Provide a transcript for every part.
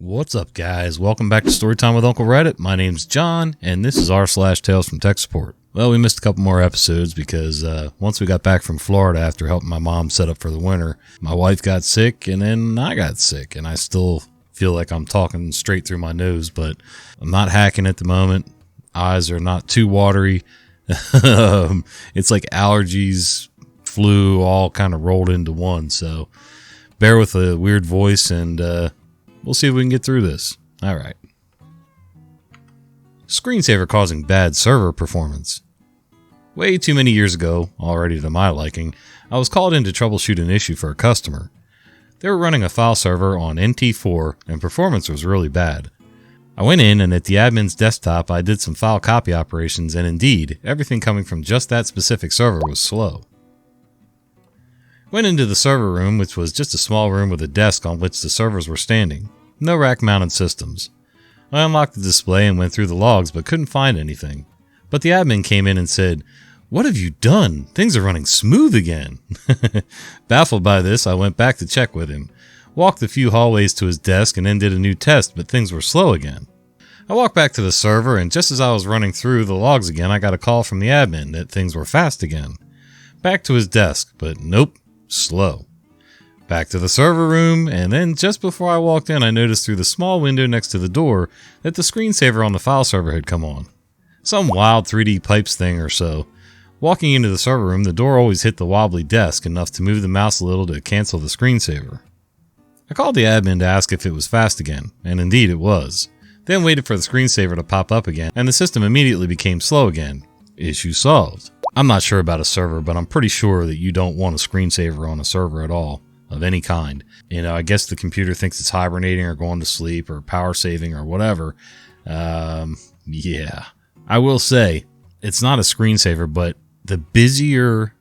What's up, guys? Welcome back to Storytime with Uncle Reddit. My name's John, and this is r/Tales from Tech Support. Well, we missed a couple more episodes because once we got back from Florida after helping my mom set up for the winter, my wife got sick, and then I got sick, and I still feel like I'm talking straight through my nose, but I'm not hacking at the moment. Eyes are not too watery. It's like allergies, flu, all kind of rolled into one, so bear with a weird voice, and we'll see if we can get through this. All right. Screensaver causing bad server performance. Way too many years ago, already to my liking, I was called in to troubleshoot an issue for a customer. They were running a file server on NT4 and performance was really bad. I went in and at the admin's desktop I did some file copy operations, and indeed, everything coming from just that specific server was slow. Went into the server room, which was just a small room with a desk on which the servers were standing. No rack-mounted systems. I unlocked the display and went through the logs, but couldn't find anything. But the admin came in and said, "What have you done? Things are running smooth again." Baffled by this, I went back to check with him. Walked a few hallways to his desk and then did a new test, but things were slow again. I walked back to the server, and just as I was running through the logs again, I got a call from the admin that things were fast again. Back to his desk, but nope. Slow. Back to the server room, and then just before I walked in, I noticed through the small window next to the door that the screensaver on the file server had come on. Some wild 3D pipes thing or so. Walking into the server room, the door always hit the wobbly desk enough to move the mouse a little to cancel the screensaver. I called the admin to ask if it was fast again, and indeed it was. Then waited for the screensaver to pop up again, and the system immediately became slow again. Issue solved. I'm not sure about a server, but I'm pretty sure that you don't want a screensaver on a server at all, of any kind. You know, I guess the computer thinks it's hibernating or going to sleep or power saving or whatever. Yeah. I will say, it's not a screensaver, but the busier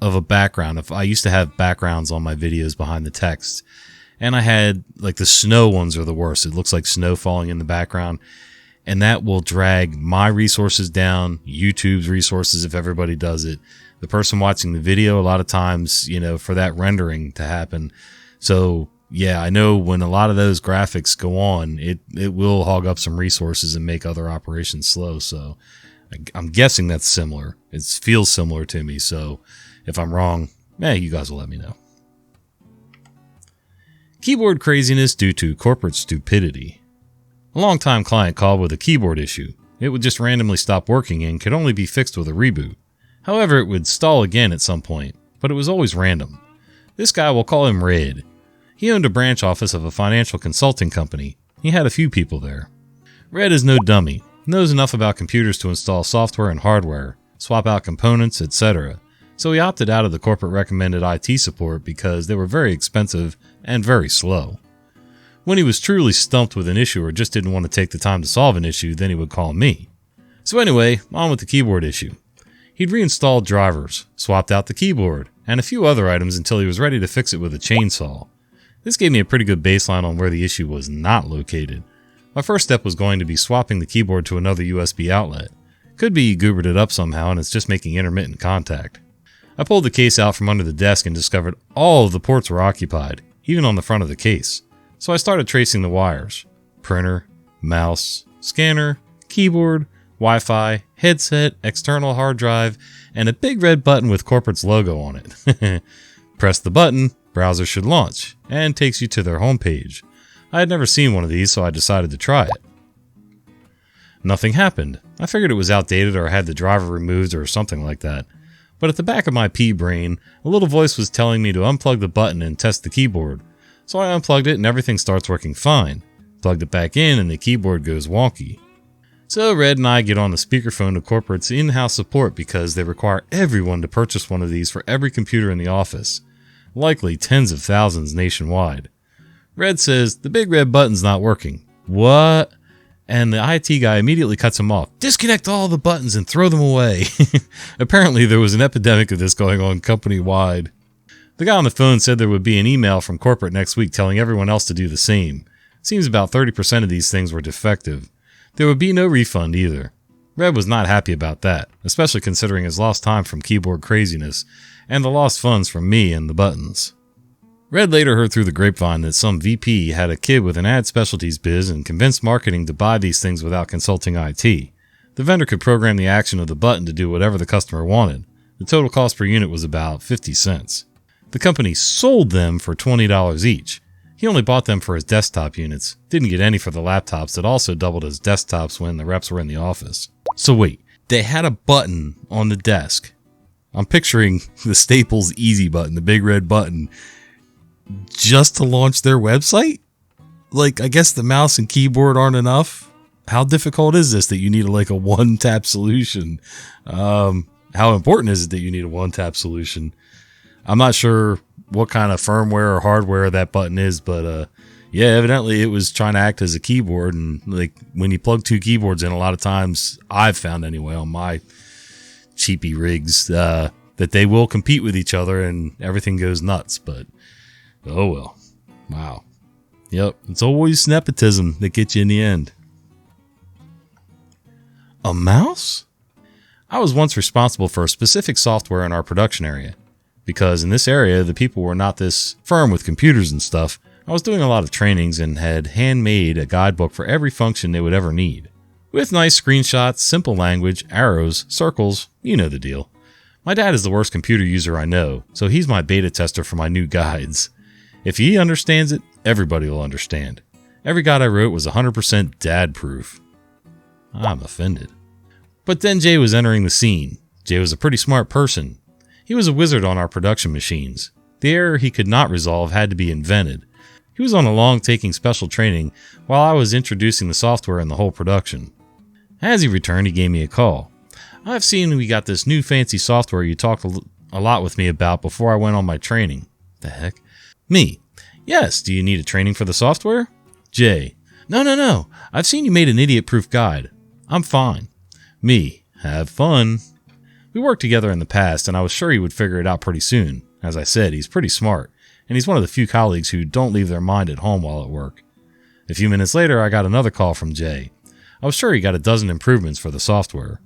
of a background, if I used to have backgrounds on my videos behind the text, and I had, like, the snow ones are the worst. It looks like snow falling in the background. And that will drag my resources down, YouTube's resources if everybody does it. The person watching the video, a lot of times, you know, for that rendering to happen. So, yeah, I know when a lot of those graphics go on, it will hog up some resources and make other operations slow. So, I'm guessing that's similar. It feels similar to me. So, if I'm wrong, you guys will let me know. Keyboard craziness due to corporate stupidity. A long-time client called with a keyboard issue. It would just randomly stop working and could only be fixed with a reboot. However, it would stall again at some point, but it was always random. This guy, we'll call him Red. He owned a branch office of a financial consulting company. He had a few people there. Red is no dummy, knows enough about computers to install software and hardware, swap out components, etc. So he opted out of the corporate recommended IT support because they were very expensive and very slow. When he was truly stumped with an issue or just didn't want to take the time to solve an issue, then he would call me. So anyway, on with the keyboard issue. He'd reinstalled drivers, swapped out the keyboard, and a few other items until he was ready to fix it with a chainsaw. This gave me a pretty good baseline on where the issue was not located. My first step was going to be swapping the keyboard to another USB outlet. Could be he goobered it up somehow and it's just making intermittent contact. I pulled the case out from under the desk and discovered all of the ports were occupied, even on the front of the case. So I started tracing the wires. Printer, mouse, scanner, keyboard, Wi-Fi, headset, external hard drive, and a big red button with corporate's logo on it. Press the button, browser should launch, and takes you to their homepage. I had never seen one of these, so I decided to try it. Nothing happened. I figured it was outdated or I had the driver removed or something like that. But at the back of my pea brain, a little voice was telling me to unplug the button and test the keyboard. So I unplugged it and everything starts working fine. Plugged it back in and the keyboard goes wonky. So Red and I get on the speakerphone to corporate's in-house support because they require everyone to purchase one of these for every computer in the office. Likely tens of thousands nationwide. Red says, "The big red button's not working." What? And the IT guy immediately cuts him off. "Disconnect all the buttons and throw them away." Apparently there was an epidemic of this going on company-wide. The guy on the phone said there would be an email from corporate next week telling everyone else to do the same. Seems about 30% of these things were defective. There would be no refund either. Red was not happy about that, especially considering his lost time from keyboard craziness and the lost funds from me and the buttons. Red later heard through the grapevine that some VP had a kid with an ad specialties biz and convinced marketing to buy these things without consulting IT. The vendor could program the action of the button to do whatever the customer wanted. The total cost per unit was about 50 cents. The company sold them for $20 each. He only bought them for his desktop units, didn't get any for the laptops that also doubled as desktops when the reps were in the office. So wait, they had a button on the desk. I'm picturing the Staples Easy button, the big red button, just to launch their website? Like, I guess the mouse and keyboard aren't enough. How difficult is this that you need a one-tap solution? How important is it that you need a one-tap solution? I'm not sure what kind of firmware or hardware that button is, but yeah, evidently it was trying to act as a keyboard. And like when you plug two keyboards in, a lot of times I've found anyway on my cheapy rigs that they will compete with each other and everything goes nuts. But oh well, wow. Yep, it's always nepotism that gets you in the end. A mouse? I was once responsible for a specific software in our production area. Because in this area, the people were not this firm with computers and stuff. I was doing a lot of trainings and had handmade a guidebook for every function they would ever need. With nice screenshots, simple language, arrows, circles, you know the deal. My dad is the worst computer user I know, so he's my beta tester for my new guides. If he understands it, everybody will understand. Every guide I wrote was 100% dad-proof. I'm offended. But then Jay was entering the scene. Jay was a pretty smart person. He was a wizard on our production machines. The error he could not resolve had to be invented. He was on a long taking special training while I was introducing the software and the whole production. As he returned, he gave me a call. I've seen we got this new fancy software you talked a lot with me about before I went on my training. The heck? Me. Yes, do you need a training for the software? Jay. No. I've seen you made an idiot-proof guide. I'm fine. Me. Have fun. We worked together in the past, and I was sure he would figure it out pretty soon. As I said, he's pretty smart, and he's one of the few colleagues who don't leave their mind at home while at work. A few minutes later, I got another call from Jay. I was sure he got a dozen improvements for the software.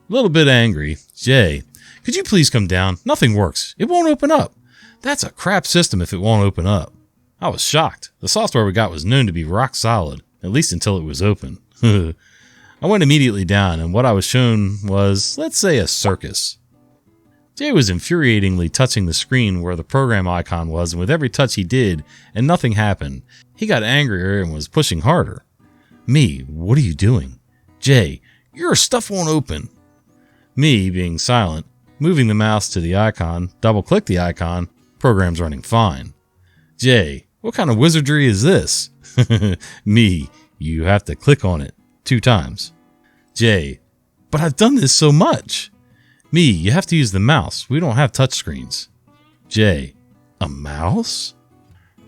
A little bit angry. Jay, could you please come down? Nothing works. It won't open up. That's a crap system if it won't open up. I was shocked. The software we got was known to be rock solid, at least until it was open. I went immediately down, and what I was shown was, let's say, a circus. Jay was infuriatingly touching the screen where the program icon was, and with every touch he did, and nothing happened, he got angrier and was pushing harder. Me, what are you doing? Jay, your stuff won't open. Me, being silent, moving the mouse to the icon, double-click the icon, program's running fine. Jay, what kind of wizardry is this? Me, you have to click on it 2 times. Jay, but I've done this so much. Me, you have to use the mouse. We don't have touchscreens. Jay, a mouse?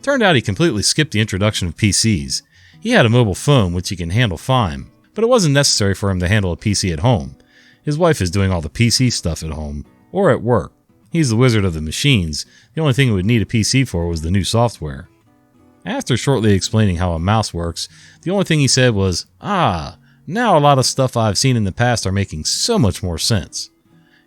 Turned out he completely skipped the introduction of PCs. He had a mobile phone which he can handle fine, but it wasn't necessary for him to handle a PC at home. His wife is doing all the PC stuff at home, or at work. He's the wizard of the machines. The only thing he would need a PC for was the new software. After shortly explaining how a mouse works, the only thing he said was, now a lot of stuff I've seen in the past are making so much more sense.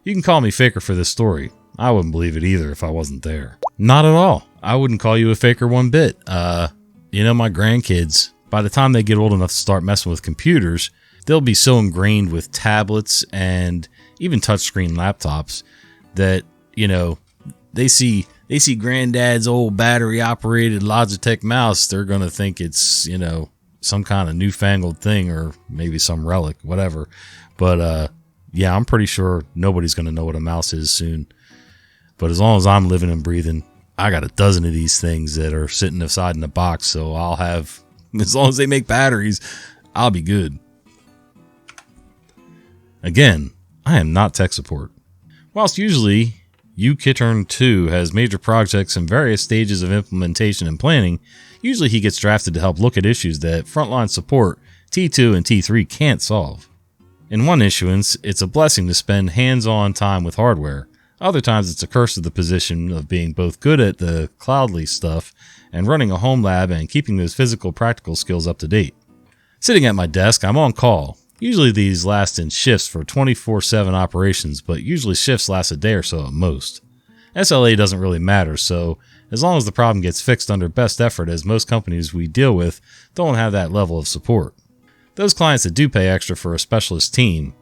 You can call me faker for this story. I wouldn't believe it either if I wasn't there. Not at all. I wouldn't call you a faker one bit. My grandkids, by the time they get old enough to start messing with computers, they'll be so ingrained with tablets and even touchscreen laptops that, they see granddad's old battery-operated Logitech mouse, they're going to think it's, some kind of newfangled thing or maybe some relic, whatever. But, yeah, I'm pretty sure nobody's going to know what a mouse is soon. But as long as I'm living and breathing, I got a dozen of these things that are sitting aside in the box, so I'll have, as long as they make batteries, I'll be good. Again, I am not tech support. Whilst usually UKitern 2 has major projects in various stages of implementation and planning, usually he gets drafted to help look at issues that frontline support T2 and T3 can't solve. In one issuance, it's a blessing to spend hands-on time with hardware. Other times it's a curse of the position of being both good at the cloudly stuff and running a home lab and keeping those physical practical skills up to date. Sitting at my desk, I'm on call. Usually these last in shifts for 24/7 operations, but usually shifts last a day or so at most. SLA doesn't really matter, so as long as the problem gets fixed under best effort, as most companies we deal with don't have that level of support. Those clients that do pay extra for a specialist team,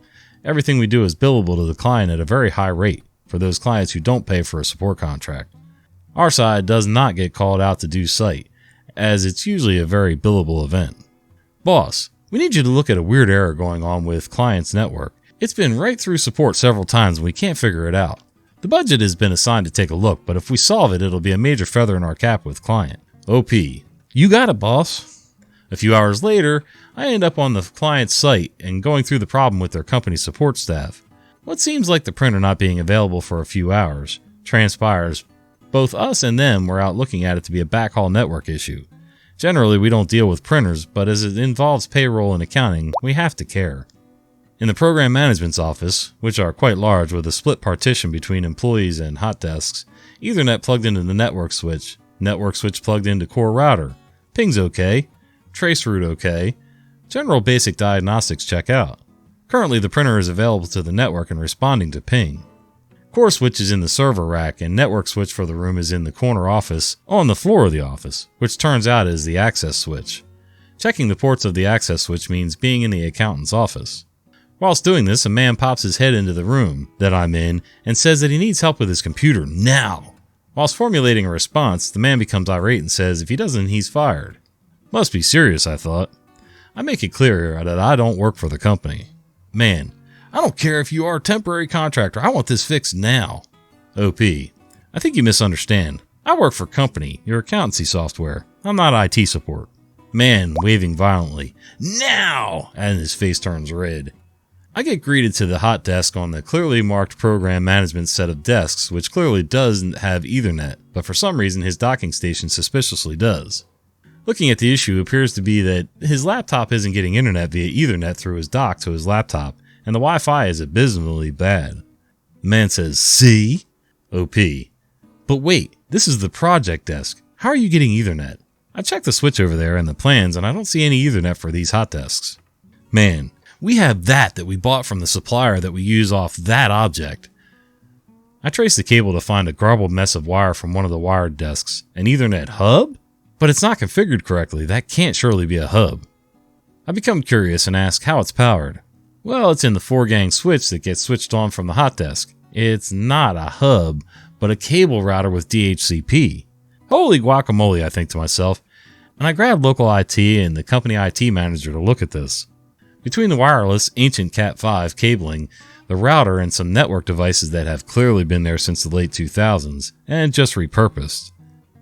everything we do is billable to the client at a very high rate for those clients who don't pay for a support contract. Our side does not get called out to do site, as it's usually a very billable event. Boss, we need you to look at a weird error going on with client's network. It's been right through support several times and we can't figure it out. The budget has been assigned to take a look, but if we solve it, it'll be a major feather in our cap with client. OP, you got it, boss. A few hours later, I end up on the client's site and going through the problem with their company support staff. What seems like the printer not being available for a few hours transpires both us and them were out looking at it to be a backhaul network issue. Generally, we don't deal with printers, but as it involves payroll and accounting, we have to care. In the program management's office, which are quite large with a split partition between employees and hot desks, Ethernet plugged into the network switch plugged into core router, ping's okay, traceroute okay, general basic diagnostics check out. Currently the printer is available to the network and responding to ping. Core switch is in the server rack and network switch for the room is in the corner office on the floor of the office, which turns out is the access switch. Checking the ports of the access switch means being in the accountant's office. Whilst doing this, a man pops his head into the room that I'm in and says that he needs help with his computer now. Whilst formulating a response, the man becomes irate and says if he doesn't, he's fired. Must be serious, I thought. I make it clear that I don't work for the company. Man, I don't care if you are a temporary contractor, I want this fixed now. OP, I think you misunderstand. I work for company, your accountancy software. I'm not IT support. Man, waving violently. Now! And his face turns red. I get greeted to the hot desk on the clearly marked program management set of desks, which clearly doesn't have Ethernet, but for some reason his docking station suspiciously does. Looking at the issue appears to be that his laptop isn't getting internet via Ethernet through his dock to his laptop, and the Wi-Fi is abysmally bad. The man says, see? OP. But wait, this is the project desk. How are you getting Ethernet? I checked the switch over there and the plans, and I don't see any Ethernet for these hot desks. Man, we have that we bought from the supplier that we use off that object. I traced the cable to find a garbled mess of wire from one of the wired desks. An Ethernet hub? But it's not configured correctly. That can't surely be a hub. I become curious and ask how it's powered. Well, it's in the 4-gang switch that gets switched on from the hot desk. It's not a hub, but a cable router with DHCP. Holy guacamole, I think to myself. And I grab local IT and the company IT manager to look at this. Between the wireless, ancient Cat5 cabling, the router, and some network devices that have clearly been there since the late 2000s, and just repurposed.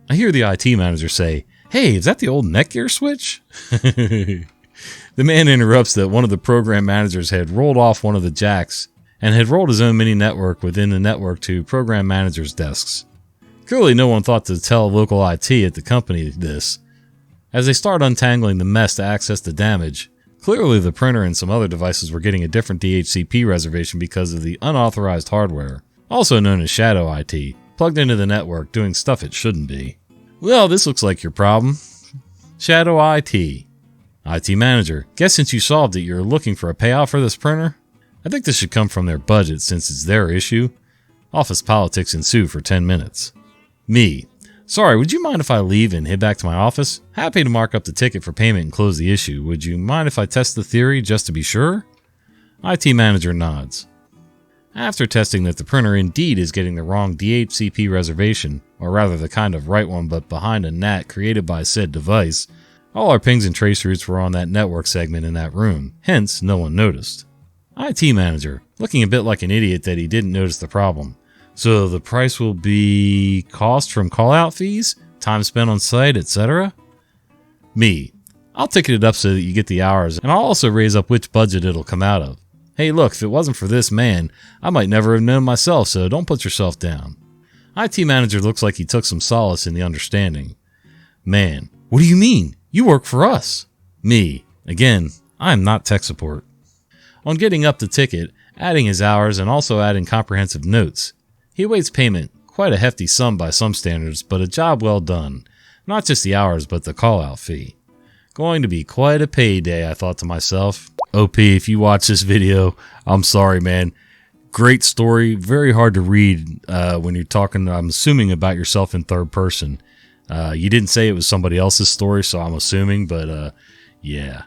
I hear the IT manager say, "Hey, is that the old Netgear switch?" The man interrupts that one of the program managers had rolled off one of the jacks and had rolled his own mini network within the network to program managers' desks. Clearly no one thought to tell local IT at the company this. As they start untangling the mess to access the damage, clearly the printer and some other devices were getting a different DHCP reservation because of the unauthorized hardware, also known as shadow IT, plugged into the network doing stuff it shouldn't be. Well, this looks like your problem. Shadow IT. IT manager, guess since you solved it, you're looking for a payout for this printer? I think this should come from their budget since it's their issue. Office politics ensue for 10 minutes. Me. Sorry, would you mind if I leave and head back to my office? Happy to mark up the ticket for payment and close the issue. Would you mind if I test the theory just to be sure? IT manager nods. After testing that the printer indeed is getting the wrong DHCP reservation, or rather the kind of right one but behind a NAT created by said device, all our pings and trace routes were on that network segment in that room, hence no one noticed. IT manager, looking a bit like an idiot that he didn't notice the problem. So the price will be cost from call-out fees, time spent on site, etc.? Me, I'll ticket it up so that you get the hours, and I'll also raise up which budget it'll come out of. Hey look, if it wasn't for this man, I might never have known myself, so don't put yourself down. IT manager looks like he took some solace in the understanding. Man, what do you mean? You work for us. Me, again, I am not tech support. On getting up the ticket, adding his hours and also adding comprehensive notes, he awaits payment, quite a hefty sum by some standards, but a job well done. Not just the hours, but the call-out fee. Going to be quite a payday, I thought to myself. OP, if you watch this video, I'm sorry, man. great story. Very hard to read when you're talking, I'm assuming, about yourself in third person. You didn't say it was somebody else's story, so I'm assuming, but yeah.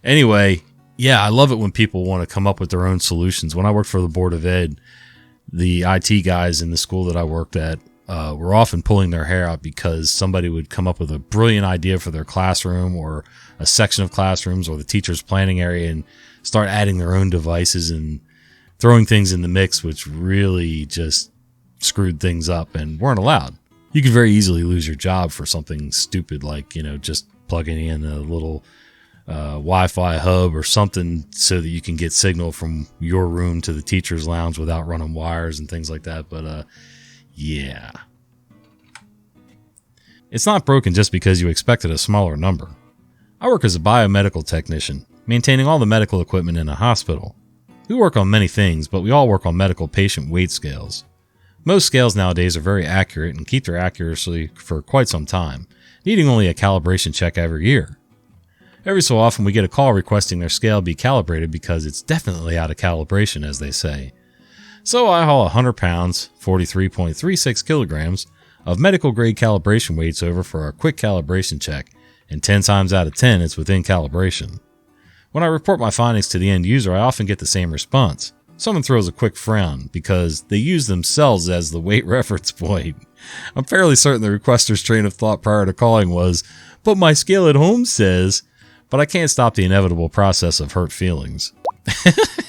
Anyway, yeah, I love it when people want to come up with their own solutions. When I worked for the Board of Ed, the IT guys in the school that I worked at were often pulling their hair out because somebody would come up with a brilliant idea for their classroom or a section of classrooms or the teacher's planning area and start adding their own devices and throwing things in the mix, which really just screwed things up and weren't allowed. You could very easily lose your job for something stupid like, just plugging in a little Wi-Fi hub or something so that you can get signal from your room to the teacher's lounge without running wires and things like that. But yeah. It's not broken just because you expected a smaller number. I work as a biomedical technician, maintaining all the medical equipment in a hospital. We work on many things, but we all work on medical patient weight scales. Most scales nowadays are very accurate and keep their accuracy for quite some time, needing only a calibration check every year. Every so often we get a call requesting their scale be calibrated because it's definitely out of calibration, as they say. So I haul 100 pounds, 43.36 kilograms, of medical grade calibration weights over for a quick calibration check, and 10 times out of 10 it's within calibration. When I report my findings to the end user, I often get the same response. Someone throws a quick frown because they use themselves as the weight reference point. I'm fairly certain the requester's train of thought prior to calling was, "But my scale at home says," but I can't stop the inevitable process of hurt feelings.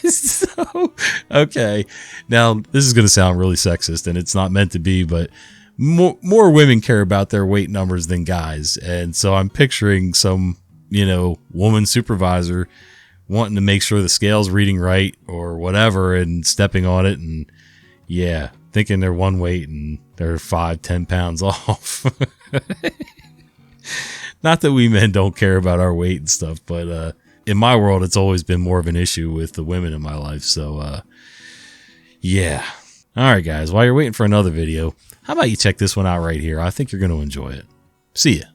So, okay. Now, this is going to sound really sexist, and it's not meant to be, but more women care about their weight numbers than guys. And so I'm picturing some, woman supervisor wanting to make sure the scale's reading right or whatever and stepping on it and, yeah, thinking they're one weight and they're 5-10 pounds off. Not that we men don't care about our weight and stuff, but in my world, it's always been more of an issue with the women in my life. So, yeah. All right, guys, while you're waiting for another video, how about you check this one out right here? I think you're going to enjoy it. See ya.